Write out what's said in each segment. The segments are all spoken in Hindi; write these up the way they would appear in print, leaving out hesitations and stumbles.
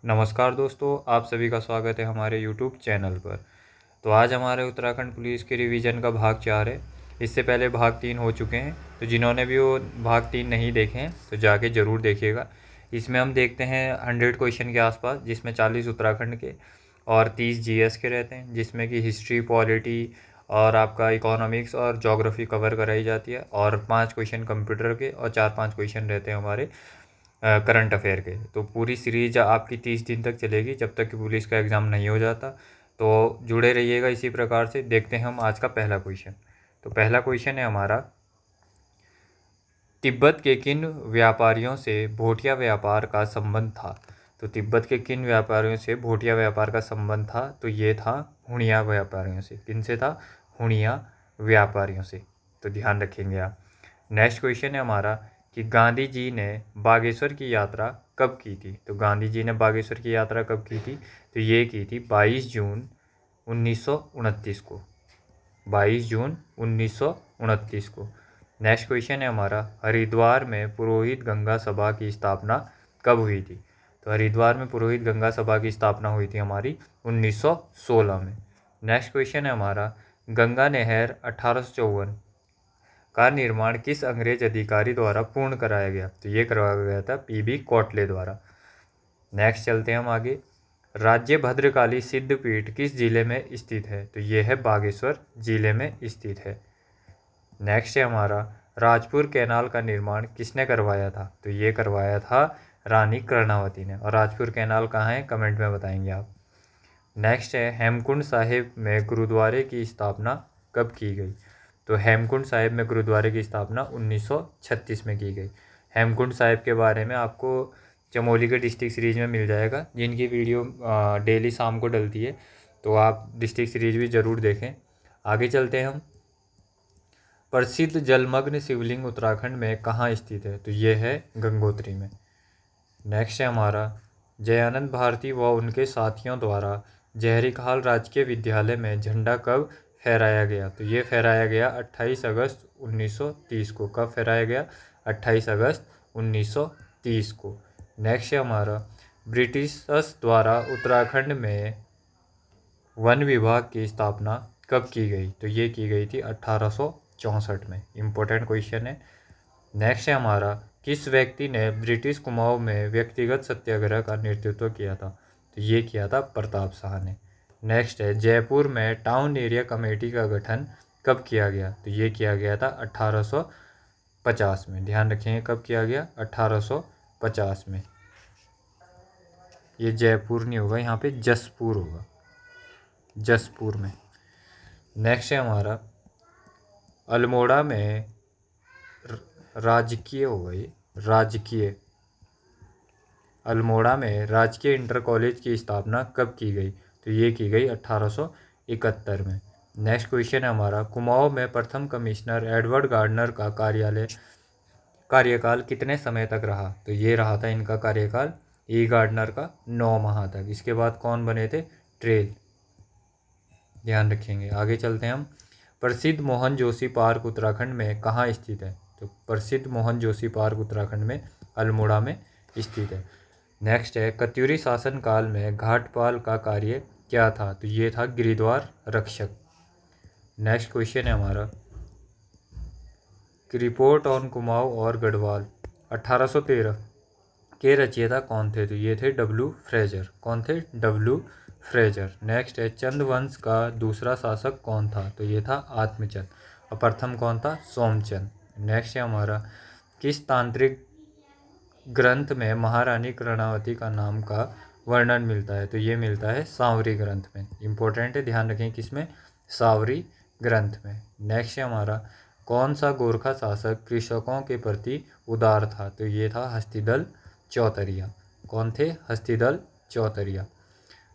नमस्कार दोस्तों, आप सभी का स्वागत है हमारे यूट्यूब चैनल पर। तो आज हमारे उत्तराखंड पुलिस के रिवीजन का भाग 4 है। इससे पहले भाग 3 हो चुके हैं, तो जिन्होंने भी वो भाग 3 नहीं देखे हैं तो जाके ज़रूर देखिएगा। इसमें हम देखते हैं 100 क्वेश्चन के आसपास, जिसमें 40 उत्तराखंड के और 30 जीएस के रहते हैं, जिसमें कि हिस्ट्री, पॉलिटी और आपका इकोनॉमिक्स और ज्योग्राफी कवर कराई जाती है। और 5 क्वेश्चन कंप्यूटर के और 4-5 क्वेश्चन रहते हैं हमारे करंट अफेयर के। तो पूरी सीरीज आपकी 30 दिन तक चलेगी, जब तक कि पुलिस का एग्ज़ाम नहीं हो जाता। तो जुड़े रहिएगा इसी प्रकार से। देखते हैं हम आज का पहला क्वेश्चन। तो पहला क्वेश्चन है हमारा, तिब्बत के किन व्यापारियों से भोटिया व्यापार का संबंध था। तो तिब्बत के किन व्यापारियों से भोटिया व्यापार का संबंध था, तो ये था हुणिया व्यापारियों से। किन से था? हुणिया व्यापारियों से। तो ध्यान रखेंगे आप। नेक्स्ट क्वेश्चन है हमारा कि गांधी जी ने बागेश्वर की यात्रा कब की थी। तो गांधी जी ने बागेश्वर की यात्रा कब की थी, तो ये की थी 22 जून 1929 को। 22 जून 1929 को। नेक्स्ट क्वेश्चन है हमारा, हरिद्वार में पुरोहित गंगा सभा की स्थापना कब हुई थी। तो हरिद्वार में पुरोहित गंगा सभा की स्थापना हुई थी हमारी 1916 में। नेक्स्ट क्वेश्चन है हमारा, गंगा नहर 1854 का निर्माण किस अंग्रेज अधिकारी द्वारा पूर्ण कराया गया। तो ये करवाया गया था पीबी कोटले द्वारा। नेक्स्ट चलते हैं हम आगे। राज्य भद्रकाली सिद्धपीठ किस जिले में स्थित है। तो ये है बागेश्वर जिले में स्थित है। नेक्स्ट है हमारा, राजपुर कैनाल का निर्माण किसने करवाया था। तो ये करवाया था रानी कर्णावती ने। और राजपुर कैनाल कहाँ है, कमेंट में बताएंगे आप। नेक्स्ट है, हेमकुंड साहिब में गुरुद्वारे की स्थापना कब की गई। तो हेमकुंड साहिब में गुरुद्वारे की स्थापना 1936 में की गई। हेमकुंड साहिब के बारे में आपको चमोली के डिस्ट्रिक्ट सीरीज में मिल जाएगा, जिनकी वीडियो डेली शाम को डलती है, तो आप डिस्ट्रिक्ट सीरीज भी ज़रूर देखें। आगे चलते हैं हम। प्रसिद्ध जलमग्न शिवलिंग उत्तराखंड में कहाँ स्थित है। तो ये है गंगोत्री में। नेक्स्ट है हमारा, जयानंद भारती व उनके साथियों द्वारा जयहरीखाल राजकीय विद्यालय में झंडा कब फहराया गया। तो ये फहराया गया 28 अगस्त 1930 को। कब फहराया गया? 28 अगस्त 1930 को। नेक्स्ट है हमारा, ब्रिटिशर्स द्वारा उत्तराखंड में वन विभाग की स्थापना कब की गई। तो ये की गई थी 1864 में। इम्पोर्टेंट क्वेश्चन है। नेक्स्ट है हमारा, किस व्यक्ति ने ब्रिटिश कुमाऊं में व्यक्तिगत सत्याग्रह का नेतृत्व किया था। तो ये किया था प्रताप शाह ने। नेक्स्ट है, जयपुर में टाउन एरिया कमेटी का गठन कब किया गया। तो ये किया गया था 1850 में। ध्यान रखेंगे कब किया गया, 1850 में। ये जयपुर नहीं होगा, यहाँ पे जसपुर होगा, जसपुर में। नेक्स्ट है हमारा, अल्मोड़ा में राजकीय होगा, ये राजकीय, अल्मोड़ा में राजकीय इंटर कॉलेज की स्थापना कब की गई। तो ये की गई 1871 में। नेक्स्ट क्वेश्चन है हमारा, कुमाऊं में प्रथम कमिश्नर एडवर्ड गार्डनर का कार्यकाल कितने समय तक रहा। तो ये रहा था इनका कार्यकाल, ई गार्डनर का 9 माह तक। इसके बाद कौन बने थे? ट्रेल। ध्यान रखेंगे। आगे चलते हैं हम। प्रसिद्ध मोहन जोशी पार्क उत्तराखंड में कहाँ स्थित है। तो प्रसिद्ध मोहन जोशी पार्क उत्तराखंड में अल्मोड़ा में स्थित है। नेक्स्ट है, कत्यूरी शासन काल में घाटपाल का कार्य क्या था। तो ये था गिरिद्वार रक्षक। नेक्स्ट क्वेश्चन है हमारा, कि रिपोर्ट ऑन कुमाऊं और गढ़वाल 1813 के रचयिता कौन थे। तो ये थे डब्ल्यू फ्रेजर। कौन थे? W Fraser. नेक्स्ट है, चंद वंश का दूसरा शासक कौन था। तो ये था आत्मचंद। और प्रथम कौन था? सोमचंद। नेक्स्ट है हमारा, किस तांत्रिक ग्रंथ में महारानी कर्णावती का नाम का वर्णन मिलता है। तो ये मिलता है सांवरी ग्रंथ में। इंपॉर्टेंट है, ध्यान रखें किसमें? सांवरी ग्रंथ में। नेक्स्ट है हमारा, कौन सा गोरखा शासक कृषकों के प्रति उदार था। तो ये था हस्तिदल चौतरिया। कौन थे? हस्तिदल चौतरिया।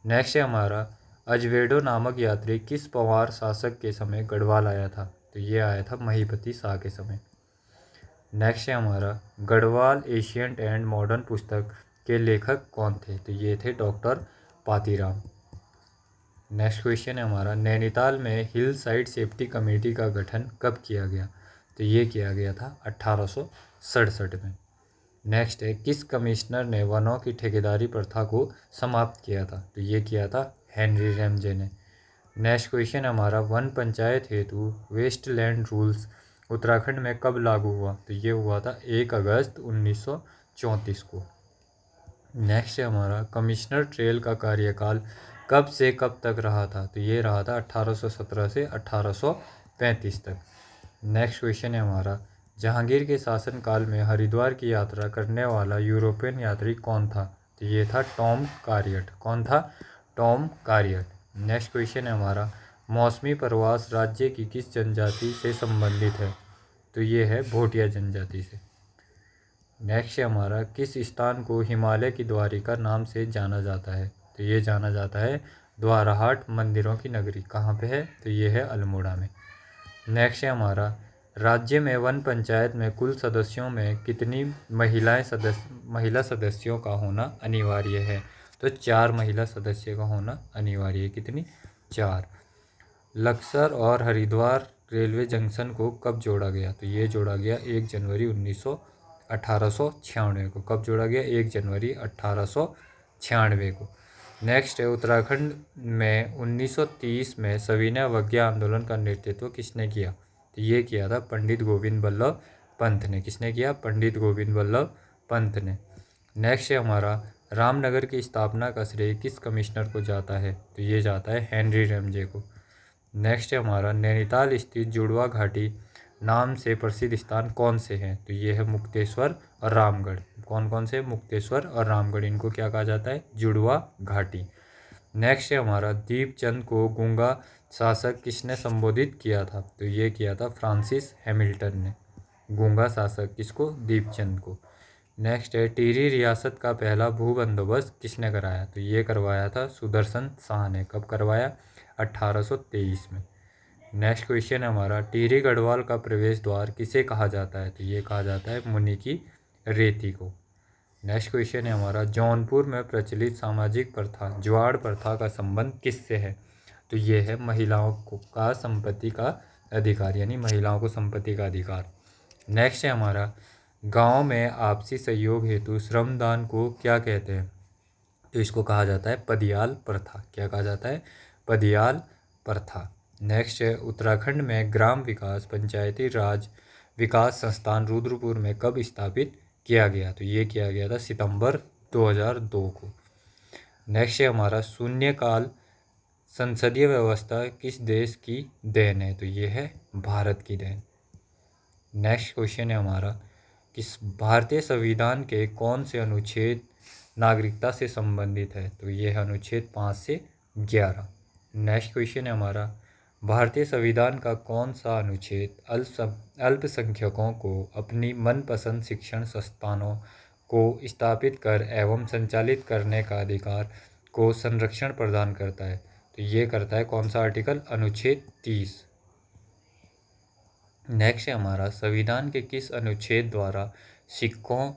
नेक्स्ट है हमारा, अजवेडो नामक यात्री किस पंवार शासक के समय गढ़वाल आया था। तो ये आया था महीपति शाह के समय। नेक्स्ट है हमारा, गढ़वाल एशियंट एंड मॉडर्न पुस्तक के लेखक कौन थे। तो ये थे डॉक्टर पातीराम। नेक्स्ट क्वेश्चन है हमारा, नैनीताल में हिल साइड सेफ्टी कमेटी का गठन कब किया गया। तो ये किया गया था 1867 में। नेक्स्ट है किस कमिश्नर ने वनों की ठेकेदारी प्रथा को समाप्त किया था? तो ये किया था हेनरी रैमजे ने। नेक्स्ट क्वेश्चन हमारा वन पंचायत हेतु वेस्टलैंड रूल्स उत्तराखंड में कब लागू हुआ? तो ये हुआ था 1 अगस्त 1934 को। नेक्स्ट है हमारा कमिश्नर ट्रेल का कार्यकाल कब से कब तक रहा था? तो ये रहा था 1817 से 1835 तक। नेक्स्ट क्वेश्चन है हमारा जहांगीर के शासनकाल में हरिद्वार की यात्रा करने वाला यूरोपियन यात्री कौन था? तो ये था टॉम कारियट। कौन था? टॉम कारियट। नेक्स्ट क्वेश्चन है हमारा मौसमी प्रवास राज्य की किस जनजाति से संबंधित है? तो ये है भोटिया जनजाति से। नेक्स्ट है हमारा किस स्थान को हिमालय की द्वारिका नाम से जाना जाता है? तो ये जाना जाता है द्वाराहाट मंदिरों की नगरी। कहाँ पे है? तो ये है अल्मोड़ा में। नेक्स्ट है हमारा राज्य में वन पंचायत में कुल सदस्यों में कितनी महिला सदस्यों का होना अनिवार्य है? तो 4 महिला सदस्य का होना अनिवार्य है। कितनी? 4। लक्सर और हरिद्वार रेलवे जंक्शन को कब जोड़ा गया? तो ये जोड़ा गया 1 जनवरी 1896 को। कब जोड़ा गया? 1 जनवरी 1896 को। नेक्स्ट है उत्तराखंड में 1930 में सविनय अवज्ञा आंदोलन का नेतृत्व किसने किया? तो ये किया था पंडित गोविंद बल्लभ पंत ने। किसने किया? पंडित गोविंद बल्लभ पंत ने। नेक्स्ट है हमारा रामनगर की स्थापना का श्रेय किस कमिश्नर को जाता है? तो ये जाता है हेनरी रैमजे को। नेक्स्ट है हमारा नैनीताल स्थित जुड़वा घाटी नाम से प्रसिद्ध स्थान कौन से हैं? तो ये है मुक्तेश्वर और रामगढ़। कौन कौन से? मुक्तेश्वर और रामगढ़। इनको क्या कहा जाता है? जुड़वा घाटी। नेक्स्ट है हमारा दीपचंद को गूंगा शासक किसने संबोधित किया था? तो ये किया था फ्रांसिस हैमिल्टन ने। गूंगा शासक किसको? दीपचंद को। नेक्स्ट है टिहरी रियासत का पहला भू बंदोबस्त किसने कराया? तो ये करवाया था सुदर्शन शाह ने। कब करवाया? 1823 में। नेक्स्ट क्वेश्चन है हमारा टिहरी गढ़वाल का प्रवेश द्वार किसे कहा जाता है? तो ये कहा जाता है मुनि की रेती को। नेक्स्ट क्वेश्चन है हमारा जौनपुर में प्रचलित सामाजिक प्रथा ज्वाड़ प्रथा का संबंध किससे है? तो ये है महिलाओं को का संपत्ति का अधिकार, यानी महिलाओं को संपत्ति का अधिकार। नेक्स्ट है हमारा गांव में आपसी सहयोग हेतु श्रमदान को क्या कहते हैं? तो इसको कहा जाता है पदियाल प्रथा। क्या कहा जाता है? पदियाल प्रथा। नेक्स्ट है उत्तराखंड में ग्राम विकास पंचायती राज विकास संस्थान रुद्रपुर में कब स्थापित किया गया? तो ये किया गया था सितंबर 2002 को। नेक्स्ट है हमारा शून्यकाल संसदीय व्यवस्था किस देश की देन है? तो ये है भारत की देन। नेक्स्ट क्वेश्चन है हमारा किस भारतीय संविधान के कौन से अनुच्छेद नागरिकता से संबंधित है? तो ये है अनुच्छेद 5 से 11। नेक्स्ट क्वेश्चन है हमारा भारतीय संविधान का कौन सा अनुच्छेद अल्पसंख्यकों को अपनी मनपसंद शिक्षण संस्थानों को स्थापित कर एवं संचालित करने का अधिकार को संरक्षण प्रदान करता है? तो ये करता है कौन सा आर्टिकल? अनुच्छेद 30। नेक्स्ट है हमारा संविधान के किस अनुच्छेद द्वारा सिखों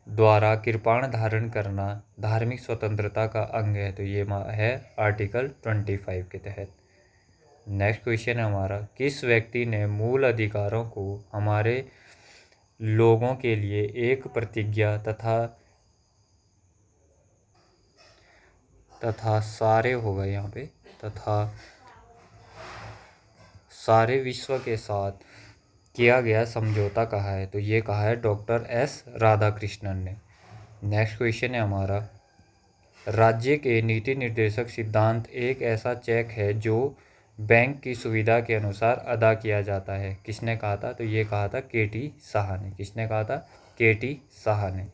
द्वारा कृपाण धारण करना धार्मिक स्वतंत्रता का अंग है? तो ये है आर्टिकल 25 के तहत। नेक्स्ट क्वेश्चन है हमारा किस व्यक्ति ने मूल अधिकारों को हमारे लोगों के लिए एक प्रतिज्ञा तथा सारे होगा यहाँ पे तथा सारे विश्व के साथ किया गया समझौता कहा है? तो ये कहा है डॉक्टर एस राधाकृष्णन ने। नेक्स्ट क्वेश्चन है हमारा राज्य के नीति निर्देशक सिद्धांत एक ऐसा चेक है जो बैंक की सुविधा के अनुसार अदा किया जाता है। किसने कहा था? तो ये कहा था केटी साहा ने। किसने कहा था? केटी साहा ने।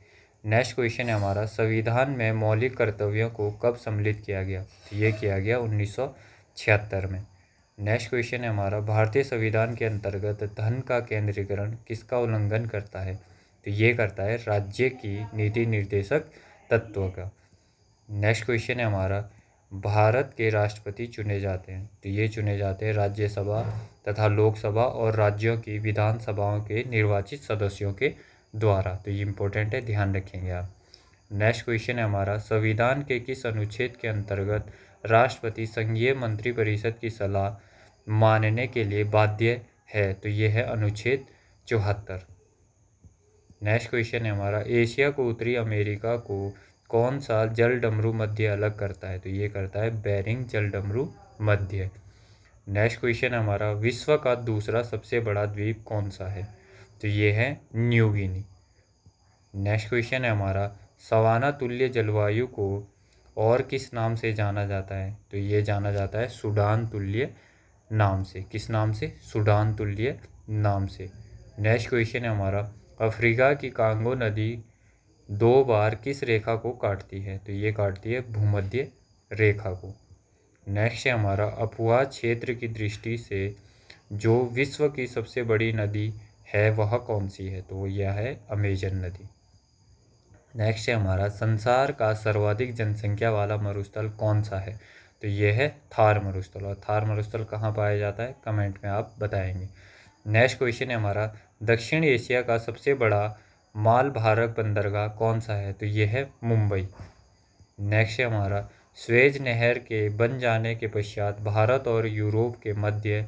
नेक्स्ट क्वेश्चन है हमारा संविधान में मौलिक कर्तव्यों को कब सम्मिलित किया गया? तो ये किया गया 1976 में। नेक्स्ट क्वेश्चन है हमारा भारतीय संविधान के अंतर्गत धन का केंद्रीकरण किसका उल्लंघन करता है? तो ये करता है राज्य की नीति निर्देशक तत्व का। नेक्स्ट क्वेश्चन है हमारा भारत के राष्ट्रपति चुने जाते हैं? तो ये चुने जाते हैं राज्यसभा तथा लोकसभा और राज्यों की विधानसभाओं के निर्वाचित सदस्यों के द्वारा। तो ये इम्पोर्टेंट है, ध्यान रखेंगे आप। नेक्स्ट क्वेश्चन है हमारा संविधान के किस अनुच्छेद के अंतर्गत राष्ट्रपति संघीय मंत्रिपरिषद की सलाह मानने के लिए बाध्य है? तो ये है अनुच्छेद 74। नेक्स्ट क्वेश्चन है हमारा, एशिया को उत्तरी अमेरिका को कौन सा जल डमरू मध्य अलग करता है? तो ये करता है बेरिंग जल डमरू मध्य। नेक्स्ट क्वेश्चन है हमारा, विश्व का दूसरा सबसे बड़ा द्वीप कौन सा है? तो ये है न्यू गिनी। नेक्स्ट क्वेश्चन है हमारा, सवाना तुल्य जलवायु को और किस नाम से जाना जाता है? तो ये जाना जाता है सूडान तुल्य नाम से। किस नाम से? सूडान तुल्य नाम से। नेक्स्ट क्वेश्चन है हमारा, अफ्रीका की कांगो नदी 2 बार किस रेखा को काटती है? तो ये काटती है भूमध्य रेखा को। नेक्स्ट है हमारा, अफवाह क्षेत्र की दृष्टि से जो विश्व की सबसे बड़ी नदी है वह कौन सी है? तो यह है अमेजन नदी। नेक्स्ट है हमारा, संसार का सर्वाधिक जनसंख्या वाला मरुस्थल कौन सा है? तो ये है थार मरुस्थल। और थार मरुस्थल कहाँ पाया जाता है? कमेंट में आप बताएंगे। नेक्स्ट क्वेश्चन है हमारा, दक्षिण एशिया का सबसे बड़ा माल भारक बंदरगाह कौन सा है? तो ये है मुंबई। नेक्स्ट है हमारा, स्वेज नहर के बन जाने के पश्चात भारत और यूरोप के मध्य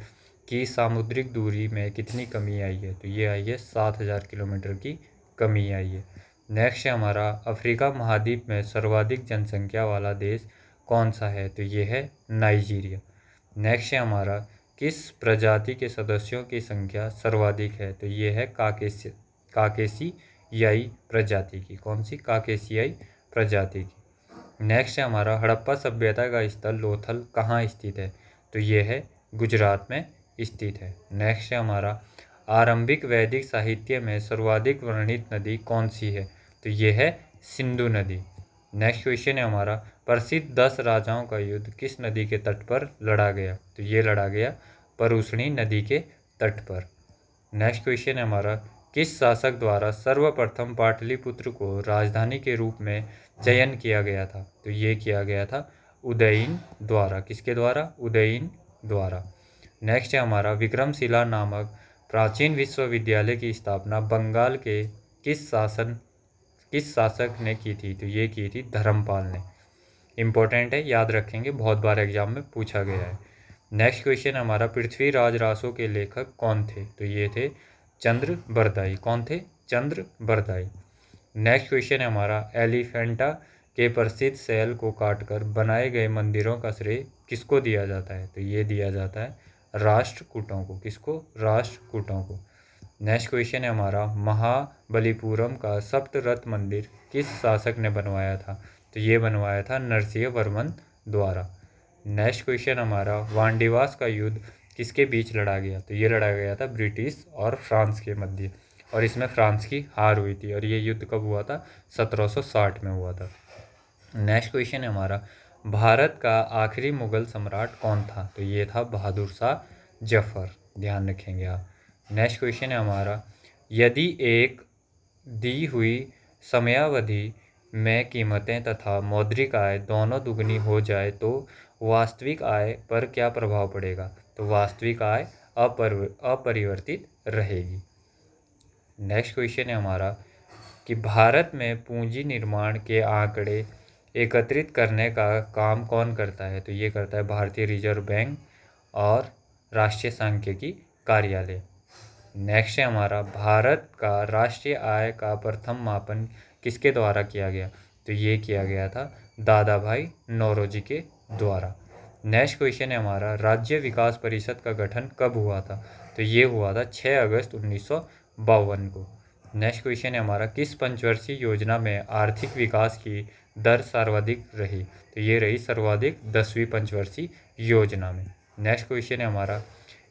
की सामुद्रिक दूरी में कितनी कमी आई है? तो ये आई है 7000 किलोमीटर की कमी आई है। नेक्स्ट है हमारा, अफ्रीका महाद्वीप में सर्वाधिक जनसंख्या वाला देश कौन सा है? तो ये है नाइजीरिया। नेक्स्ट है हमारा, किस प्रजाति के सदस्यों की संख्या सर्वाधिक है? तो ये है काकेसियाई प्रजाति की। कौन सी? काकेसियाई प्रजाति की। नेक्स्ट है हमारा, हड़प्पा सभ्यता का स्थल लोथल कहाँ स्थित है? तो ये है गुजरात में स्थित है। नेक्स्ट है हमारा, आरंभिक वैदिक साहित्य में सर्वाधिक वर्णित नदी कौन सी है? तो ये है सिंधु नदी। नेक्स्ट क्वेश्चन है हमारा, प्रसिद्ध 10 राजाओं का युद्ध किस नदी के तट पर लड़ा गया? तो ये लड़ा गया परुष्णी नदी के तट पर। नेक्स्ट क्वेश्चन है हमारा, किस शासक द्वारा सर्वप्रथम पाटलिपुत्र को राजधानी के रूप में चयन किया गया था? तो ये किया गया था उदयन द्वारा। किसके द्वारा? उदयन द्वारा। नेक्स्ट है हमारा, विक्रमशिला नामक प्राचीन विश्वविद्यालय की स्थापना बंगाल के किस शासक ने की थी? तो ये की थी धर्मपाल ने। इम्पोर्टेंट है, याद रखेंगे, बहुत बार एग्जाम में पूछा गया है। नेक्स्ट क्वेश्चन हमारा, पृथ्वीराज रासो के लेखक कौन थे? तो ये थे चंद्र बरदाई। कौन थे? चंद्र बरदाई। नेक्स्ट क्वेश्चन है हमारा, एलिफेंटा के प्रसिद्ध शैल को काटकर बनाए गए मंदिरों का श्रेय किसको दिया जाता है? तो ये दिया जाता है राष्ट्रकूटों को। किसको? राष्ट्रकूटों को। नेक्स्ट क्वेश्चन है हमारा, महाबलीपुरम का सप्तरथ मंदिर किस शासक ने बनवाया था? तो ये बनवाया था नरसिंह वर्मन द्वारा। नेक्स्ट क्वेश्चन हमारा, वांडीवास का युद्ध किसके बीच लड़ा गया? तो ये लड़ा गया था ब्रिटिश और फ्रांस के मध्य, और इसमें फ्रांस की हार हुई थी। और ये युद्ध कब हुआ था? 1760 में हुआ था। नेक्स्ट क्वेश्चन है हमारा, भारत का आखिरी मुगल सम्राट कौन था? तो ये था बहादुर शाह जफर। ध्यान रखेंगे आप। नेक्स्ट क्वेश्चन है हमारा, यदि एक दी हुई समयावधि में कीमतें तथा मौद्रिक आय दोनों दुगनी हो जाए तो वास्तविक आय पर क्या प्रभाव पड़ेगा? तो वास्तविक आय अपरिवर्तित रहेगी। नेक्स्ट क्वेश्चन है हमारा, कि भारत में पूंजी निर्माण के आंकड़े एकत्रित करने का काम कौन करता है? तो ये करता है भारतीय रिजर्व बैंक और राष्ट्रीय सांख्यिकी कार्यालय। नेक्स्ट है हमारा, भारत का राष्ट्रीय आय का प्रथम मापन किसके द्वारा किया गया? तो ये किया गया था दादा भाई नौरोजी के द्वारा। नेक्स्ट क्वेश्चन है हमारा, राज्य विकास परिषद का गठन कब हुआ था? तो ये हुआ था 6 अगस्त 1952 को। नेक्स्ट क्वेश्चन है हमारा, किस पंचवर्षीय योजना में आर्थिक विकास की दर सर्वाधिक रही? तो ये रही सर्वाधिक 10वीं पंचवर्षीय योजना में। नेक्स्ट क्वेश्चन है हमारा,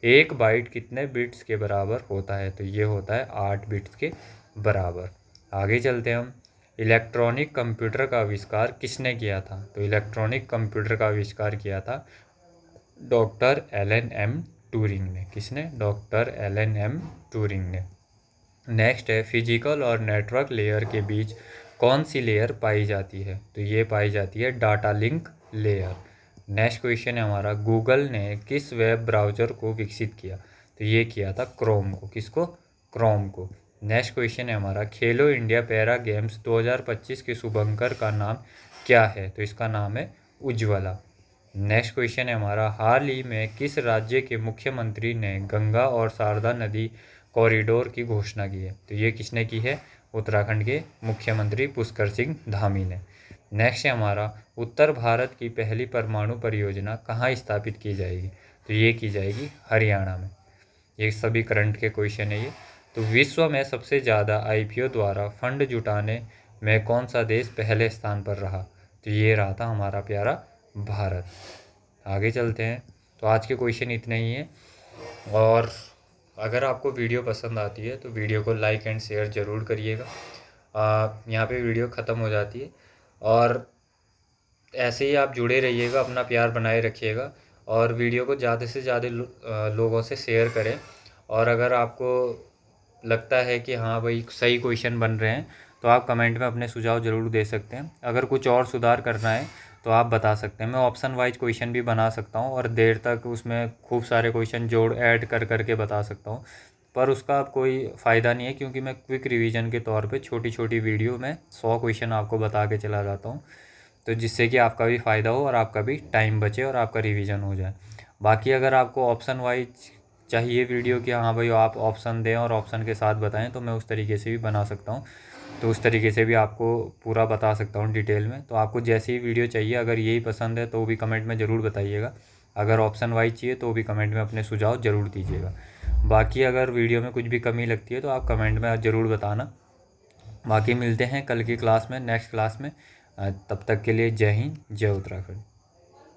1 बाइट कितने बिट्स के बराबर होता है? तो ये होता है 8 बिट्स के बराबर। आगे चलते हैं हम, इलेक्ट्रॉनिक कंप्यूटर का आविष्कार किसने किया था? तो इलेक्ट्रॉनिक कंप्यूटर का आविष्कार किया था डॉक्टर एलन एम ट्यूरिंग ने। किसने? डॉक्टर एलन एम ट्यूरिंग ने। नेक्स्ट है, फिजिकल और नेटवर्क लेयर के बीच कौन सी लेयर पाई जाती है? तो ये पाई जाती है data link layer. Next question है हमारा, गूगल ने किस वेब ब्राउज़र को विकसित किया? तो ये किया था क्रोम को। किसको? क्रोम को। नेक्स्ट क्वेश्चन है हमारा, खेलो इंडिया पैरा गेम्स 2025 के शुभंकर का नाम क्या है? तो इसका नाम है उज्ज्वला। नेक्स्ट क्वेश्चन है हमारा, हाल ही में किस राज्य के मुख्यमंत्री ने गंगा और शारदा नदी कॉरिडोर की घोषणा की है? तो ये किसने की है? उत्तराखंड के मुख्यमंत्री पुष्कर सिंह धामी ने। नेक्स्ट है हमारा, उत्तर भारत की पहली परमाणु परियोजना कहाँ स्थापित की जाएगी? तो ये की जाएगी हरियाणा में। ये सभी करंट के क्वेश्चन है ये। तो विश्व में सबसे ज़्यादा IPO द्वारा फंड जुटाने में कौन सा देश पहले स्थान पर रहा? तो ये रहा था हमारा प्यारा भारत। आगे चलते हैं। तो आज के क्वेश्चन इतने ही हैं, और अगर आपको वीडियो पसंद आती है तो वीडियो को लाइक एंड शेयर ज़रूर करिएगा। यहाँ पे वीडियो ख़त्म हो जाती है, और ऐसे ही आप जुड़े रहिएगा, अपना प्यार बनाए रखिएगा, और वीडियो को ज़्यादा से ज़्यादा लोगों से शेयर करें। और अगर आपको लगता है कि हाँ भाई सही क्वेश्चन बन रहे हैं तो आप कमेंट में अपने सुझाव ज़रूर दे सकते हैं। अगर कुछ और सुधार करना है तो आप बता सकते हैं। मैं ऑप्शन वाइज क्वेश्चन भी बना सकता हूँ और देर तक उसमें खूब सारे क्वेश्चन जोड़ ऐड कर करके बता सकता हूँ, पर उसका अब कोई फ़ायदा नहीं है, क्योंकि मैं क्विक रिवीजन के तौर पे छोटी छोटी वीडियो में 100 क्वेश्चन आपको बता के चला जाता हूँ, तो जिससे कि आपका भी फ़ायदा हो और आपका भी टाइम बचे और आपका रिवीजन हो जाए। बाकी अगर आपको ऑप्शन वाइज चाहिए वीडियो कि हाँ भाई आप ऑप्शन दें और ऑप्शन के साथ बताएं, तो मैं उस तरीके से भी बना सकता हूँ। तो उस तरीके से भी आपको पूरा बता सकता हूँ डिटेल में। तो आपको जैसी ही वीडियो चाहिए, अगर यही पसंद है तो भी कमेंट में ज़रूर बताइएगा। अगर ऑप्शन वाइज चाहिए तो भी कमेंट में अपने सुझाव ज़रूर दीजिएगा। बाकी अगर वीडियो में कुछ भी कमी लगती है तो आप कमेंट में ज़रूर बताना। बाकी मिलते हैं कल की क्लास में, नेक्स्ट क्लास में। तब तक के लिए जय हिंद, जय उत्तराखंड।